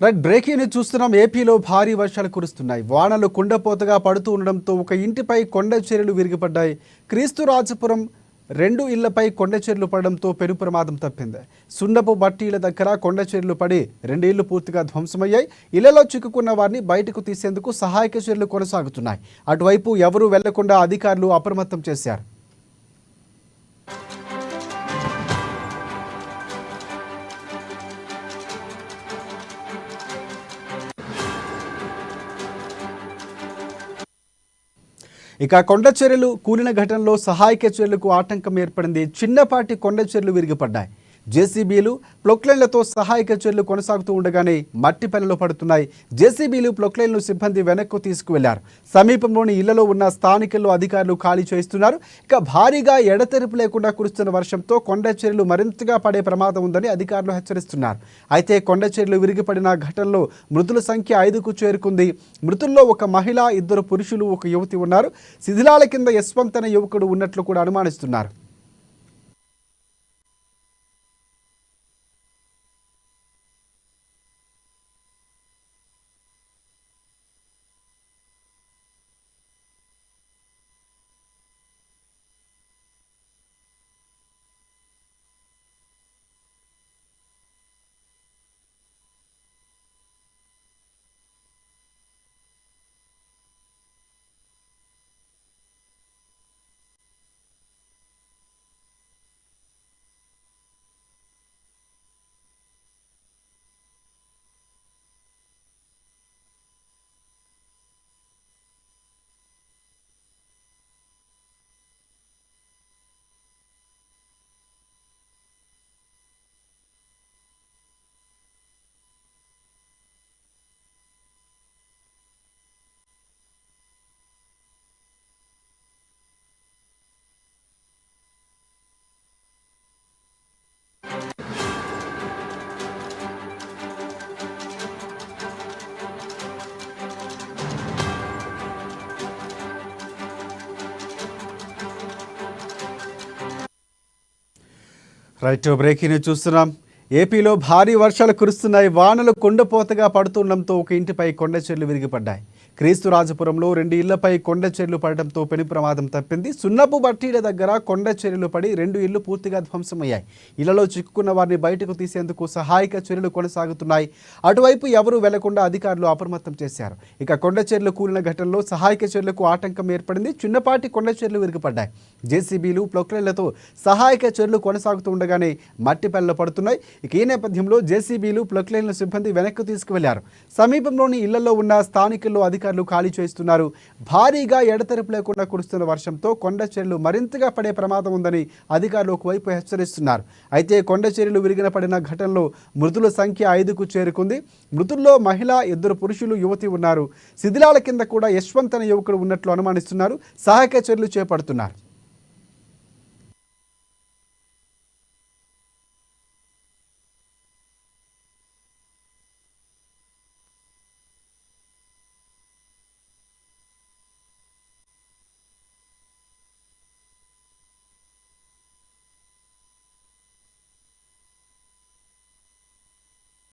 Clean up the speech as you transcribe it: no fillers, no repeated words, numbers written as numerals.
Right breaking news చూస్తున్నాం. ఏపీలో భారీ వర్షాలు కురుస్తున్నాయి. వానలు కుండపోతగా పడుతూ ఉండడంతో ఒక ఇంటిపై కొండ చర్యలు విరిగిపడ్డాయి. క్రీస్తురాజపురం 2 ఇళ్లపై కొండ చర్యలు పడడంతో పెను ప్రమాదం తప్పింది. సున్నపు బట్టీల దగ్గర కొండ చర్యలు పడి 2 ఇళ్లు పూర్తిగా ధ్వంసమయ్యాయి. ఇళ్లలో చిక్కుకున్న వారిని బయటకు తీసేందుకు సహాయక చర్యలు కొనసాగుతున్నాయి. అటువైపు ఎవరూ వెళ్లకుండా అధికారులు అప్రమత్తం చేశారు. ఇక కొండ చర్యలు కూలిన ఘటనలో సహాయక చర్యలకు ఆటంకం ఏర్పడింది. చిన్నపాటి కొండ చర్యలు విరిగిపడ్డాయి. జేసీబీలు ప్రొక్లైన్లతో సహాయక చర్యలు కొనసాగుతూ ఉండగానే మట్టి పల్లెలో పడుతున్నాయి. జేసీబీలు ప్రొక్లైన్లు సిబ్బంది వెనక్కు తీసుకువెళ్లారు. సమీపంలోని ఇళ్లలో ఉన్న స్థానికులు అధికారులు ఖాళీ చేస్తున్నారు. ఇక భారీగా ఎడతెరిపి లేకుండా కురుస్తున్న వర్షంతో కొండ చర్యలు మరింతగా పడే ప్రమాదం ఉందని అధికారులు హెచ్చరిస్తున్నారు. అయితే కొండ చర్యలు విరిగిపడిన ఘటనలో మృతుల సంఖ్య 5కు చేరుకుంది. మృతుల్లో ఒక మహిళ, 2 పురుషులు, 1 యువతి ఉన్నారు. శిథిలాల కింద యశ్వంత్ అనే యువకుడు ఉన్నట్లు కూడా అనుమానిస్తున్నారు. రైట్ బ్రేకింగ్ న్యూస్ చూస్తున్నాం. ఏపీలో భారీ వర్షాలు కురుస్తున్నాయి. వానలు కుండపోతగా పడుతుండడంతో ఒక ఇంటిపై కొండ చర్యలు విరిగిపడ్డాయి. క్రీస్తురాజపురంలో 2 ఇళ్లపై కొండ చర్యలు పడడంతో పెను ప్రమాదం తప్పింది. సున్నపు బట్టీల దగ్గర కొండ చర్యలు పడి 2 ఇళ్లు పూర్తిగా ధ్వంసమయ్యాయి. ఇళ్లలో చిక్కుకున్న వారిని బయటకు తీసేందుకు సహాయక చర్యలు కొనసాగుతున్నాయి. అటువైపు ఎవరూ వెళ్లకుండా అధికారులు అప్రమత్తం చేశారు. ఇక కొండ చర్యలు కూలిన ఘటనలో సహాయక చర్యలకు ఆటంకం ఏర్పడింది. చిన్నపాటి కొండ చర్యలు విరిగిపడ్డాయి. జేసీబీలు ప్రొక్లైన్లతో సహాయక చర్యలు కొనసాగుతూ ఉండగానే మట్టి పల్లెలో పడుతున్నాయి. ఇక ఈ నేపథ్యంలో జేసీబీలు ప్రొక్లైన్ల సిబ్బంది వెనక్కు తీసుకువెళ్లారు. సమీపంలోని ఇళ్లలో ఉన్న స్థానికులు అధికారులు ఖాళీ చేస్తున్నారు. భారీగా ఎడతెరిపి లేకుండా కురుస్తున్న వర్షంతో కొండ చర్యలు మరింతగా పడే ప్రమాదం ఉందని అధికారులు ఒకవైపు హెచ్చరిస్తున్నారు. అయితే కొండ చర్యలు విరిగిన పడిన ఘటనలో మృతుల సంఖ్య 5కు చేరుకుంది. మృతుల్లో మహిళ, 2 పురుషులు, యువతి ఉన్నారు. శిథిలాల కింద కూడా యశ్వంత్ అనే యువకుడు ఉన్నట్లు అనుమానిస్తున్నారు. సహాయక చర్యలు చేపడుతున్నారు.